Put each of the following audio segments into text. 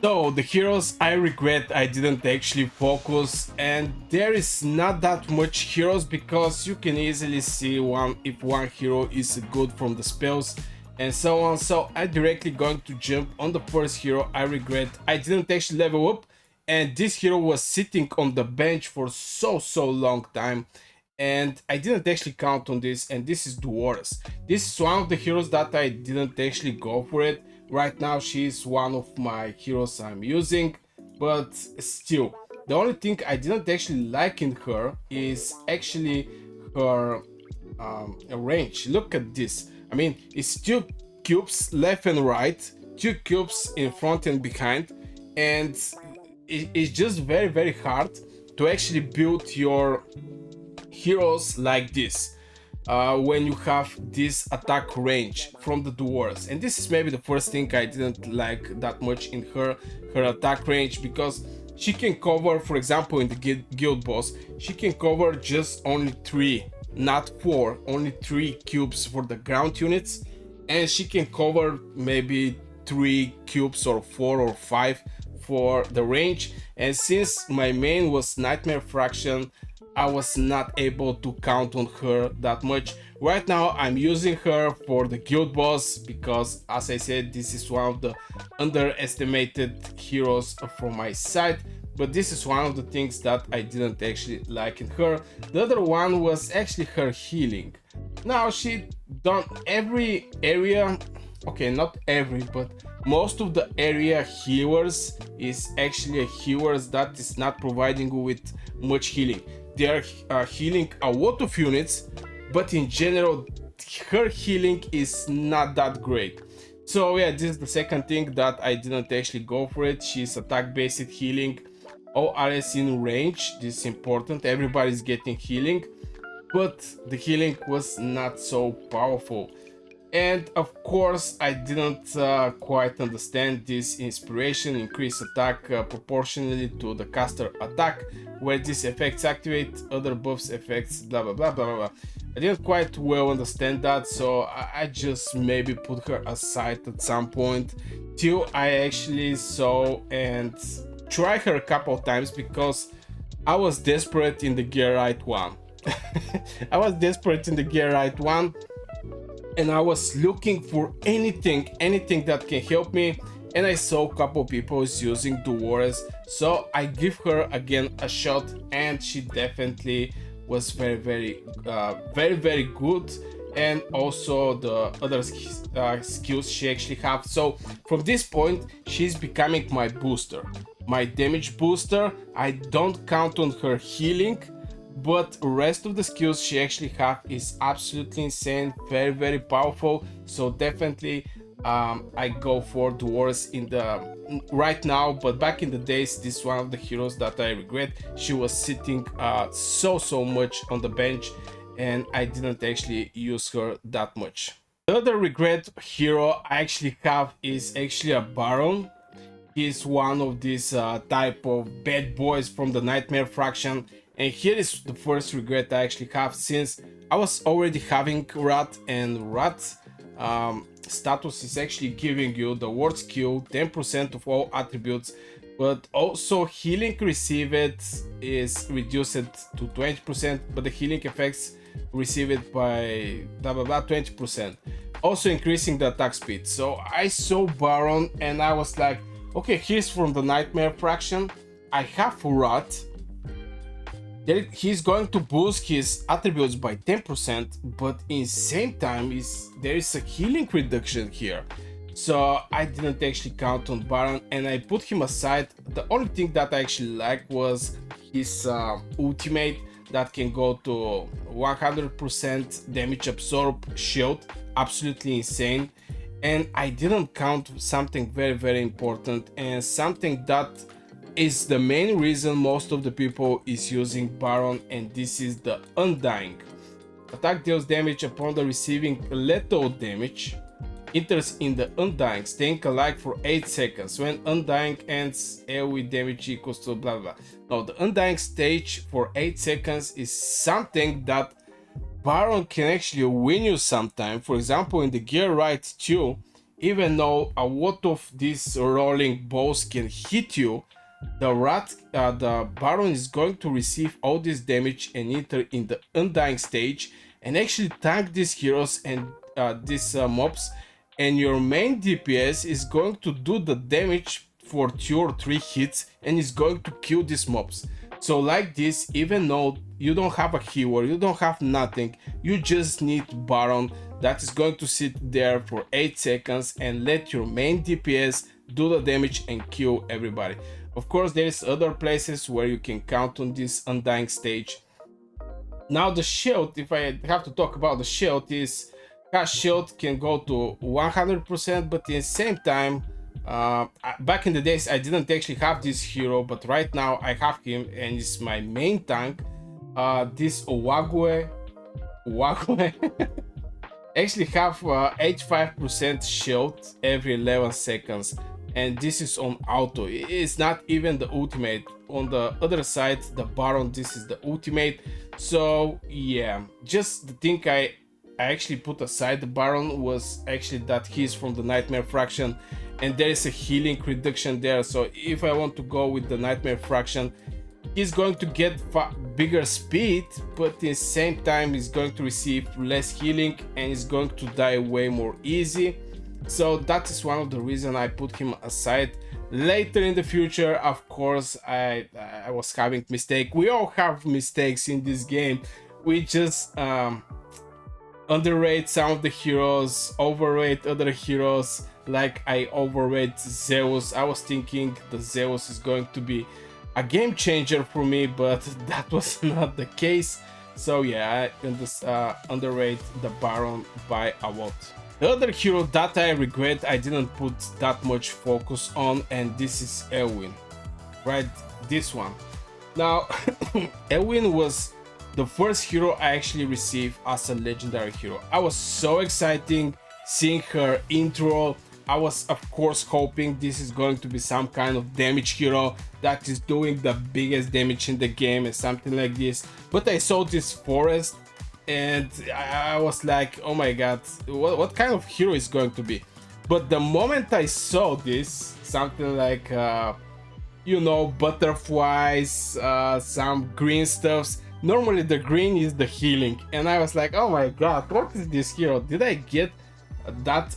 So the heroes I regret I didn't actually focus, and there is not that much heroes because you can easily see if one hero is good from the spells and so on. So I directly going to jump on the first hero I regret I didn't actually level up, and this hero was sitting on the bench for so long time, and I didn't actually count on this, and this is Duores. This is one of the heroes that I didn't actually go for it. Right now she's one of my heroes I'm using, but still, the only thing I didn't actually like in her is actually her range. Look at this. I mean, it's two cubes left and right, two cubes in front and behind, and it's just very hard to actually build your heroes like this when you have this attack range from the dwarves. And this is maybe the first thing I didn't like that much in her attack range, because she can cover, for example, in the guild boss, she can cover just only 3, not 4, only 3 cubes for the ground units, and she can cover maybe 3 cubes or 4 or 5 for the range. And since my main was Nightmare Fraction, I was not able to count on her that much. Right now I'm using her for the guild boss because, as I said, this is one of the underestimated heroes from my side, but this is one of the things that I didn't actually like in her. The other one was actually her healing. Now she done every area, okay, not every, but most of the area healers is actually a healers that is not providing you with much healing. They are healing a lot of units, but in general her healing is not that great. So yeah, this is the second thing that I didn't actually go for it. She's attack based healing, all areas in range. This is important, everybody's getting healing, but the healing was not so powerful. And of course I didn't quite understand this inspiration, increase attack proportionally to the caster attack, where these effects activate other buffs effects, blah blah blah blah blah. I didn't quite well understand that, so I just maybe put her aside at some point till I actually saw and try her a couple of times, because I was desperate in the gear right one. I was desperate in the gear right one, and I was looking for anything that can help me, and I saw a couple people using Duores, so I give her again a shot, and she definitely was very good. And also the other skills she actually have. So from this point she's becoming my booster, my damage booster. I don't count on her healing, but rest of the skills she actually have is absolutely insane, very powerful. So definitely I go for Dwarves in the right now, but back in the days this is one of the heroes that I regret. She was sitting so much on the bench, and I didn't actually use her that much. The other regret hero I actually have is actually a Baron. He's one of these type of bad boys from the Nightmare Fraction. And here is the first regret I actually have, since I was already having Rat, and Rat status is actually giving you the ward skill, 10% of all attributes, but also healing received is reduced to 20%, but the healing effects received by blah blah blah 20%, also increasing the attack speed. So I saw Baron and I was like, okay, he's from the Nightmare Fraction, I have Rat, he's going to boost his attributes by 10%, but in same time there is a healing reduction here. So I didn't actually count on Baron and I put him aside. The only thing that I actually liked was his ultimate that can go to 100% damage absorb shield, absolutely insane. And I didn't count something very important, and something that is the main reason most of the people is using Baron, and this is the Undying. Attack deals damage upon the receiving lethal damage, enters in the Undying, staying alive for 8 seconds. When Undying ends, AoE damage equals to blah blah. Now the Undying stage for 8 seconds is something that Baron can actually win you sometime. For example, in the Gear Right 2, even though a lot of these rolling balls can hit you, the Baron is going to receive all this damage and enter in the Undying stage and actually tank these heroes and these mobs, and your main DPS is going to do the damage for 2 or 3 hits and is going to kill these mobs. So like this, even though you don't have a healer, you don't have nothing, you just need Baron that is going to sit there for 8 seconds and let your main DPS do the damage and kill everybody. Of course, there is other places where you can count on this Undying stage. Now the shield, if I have to talk about the shield, is cast shield can go to 100%, but at the same time, back in the days I didn't actually have this hero, but right now I have him and it's my main tank. This Owagwe actually have 85% shield every 11 seconds, and this is on auto. It's not even the ultimate. On the other side, the Baron, this is the ultimate. So yeah, just the thing I actually put aside the Baron was actually that he's from the Nightmare faction and there is a healing reduction there. So if I want to go with the Nightmare faction, he's going to get bigger speed, but at the same time he's going to receive less healing and he's going to die way more easy. So that is one of the reasons I put him aside. Later in the future, of course, I was having mistake. We all have mistakes in this game. We just underrate some of the heroes, overrate other heroes. Like I overrate Zeus. I was thinking the Zeus is going to be a game changer for me, but that was not the case. So yeah, I underrate the Baron by a lot. The other hero that I regret I didn't put that much focus on, and this is Elwin, right? This one. Now, Elwin was the first hero I actually received as a legendary hero. I was so excited seeing her intro. I was of course hoping this is going to be some kind of damage hero that is doing the biggest damage in the game and something like this. But I saw this forest and I was like, oh my god, what kind of hero is going to be? But the moment I saw this, something like you know, butterflies, some green stuffs. Normally the green is the healing, and I was like, oh my god, what is this hero? Did I get that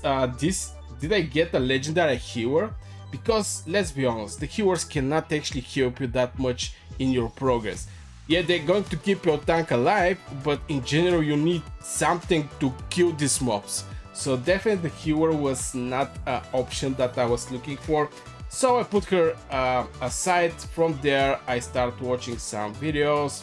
did I get a legendary healer? Because let's be honest, the healers cannot actually help you that much in your progress. Yeah, they're going to keep your tank alive, but in general you need something to kill these mobs. So definitely the healer was not an option that I was looking for. So I put her aside. From there I start watching some videos,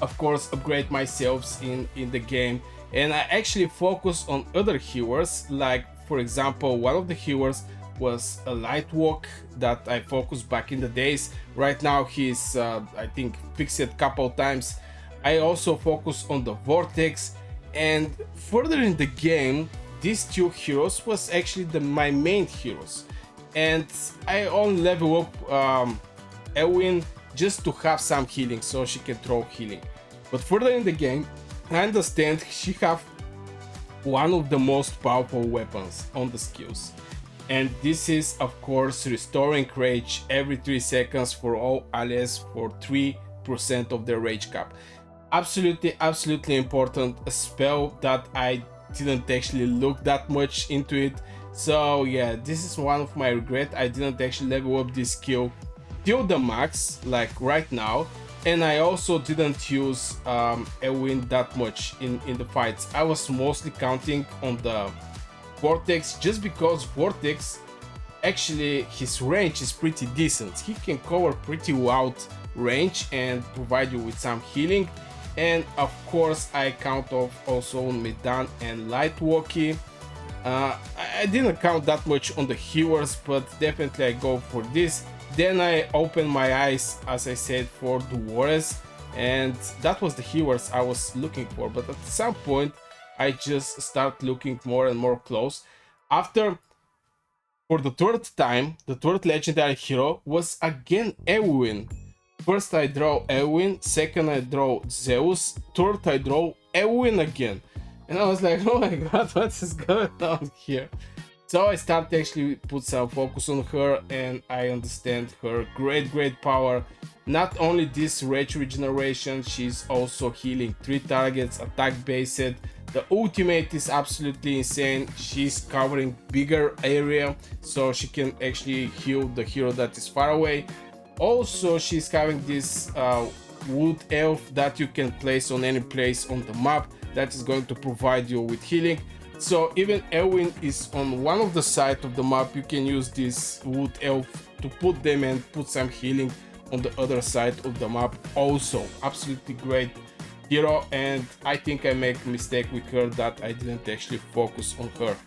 of course upgrade myself in the game, and I actually focus on other healers. Like for example, one of the healers was a Lightwalk that I focused back in the days. Right now he's I think fixed it a couple times. I also focus on the Vortex, and further in the game these two heroes was actually my main heroes, and I only level up Elwin just to have some healing so she can throw healing. But further in the game I understand she have one of the most powerful weapons on the skills, and this is of course restoring rage every 3 seconds for all allies for 3% of their rage cap. Absolutely important, a spell that I didn't actually look that much into it. So yeah, this is one of my regret. I didn't actually level up this skill till the max like right now, and I also didn't use Elwin that much in the fights. I was mostly counting on the Vortex, just because Vortex actually his range is pretty decent. He can cover pretty wide range and provide you with some healing. And of course I count off also on Medan and Lightwalkie. I didn't count that much on the healers, but definitely I go for this. Then I open my eyes, as I said, for the Warriors, and that was the healers I was looking for. But at some point I just start looking more and more close. After, for the third time, the third legendary hero was again Elwin. First I draw Elwin, second I draw Zeus, third I draw Elwin again. And I was like, oh my god, what is going on here? So I start actually put some focus on her, and I understand her great power. Not only this rage regeneration, she's also healing 3 targets, attack based. The ultimate is absolutely insane. She's covering bigger area, so she can actually heal the hero that is far away. Also, she's having this wood elf that you can place on any place on the map that is going to provide you with healing. So even Elwyn is on one of the sides of the map, you can use this wood elf to put them and put some healing on the other side of the map. Also absolutely great hero, and I think I make a mistake with her that I didn't actually focus on her.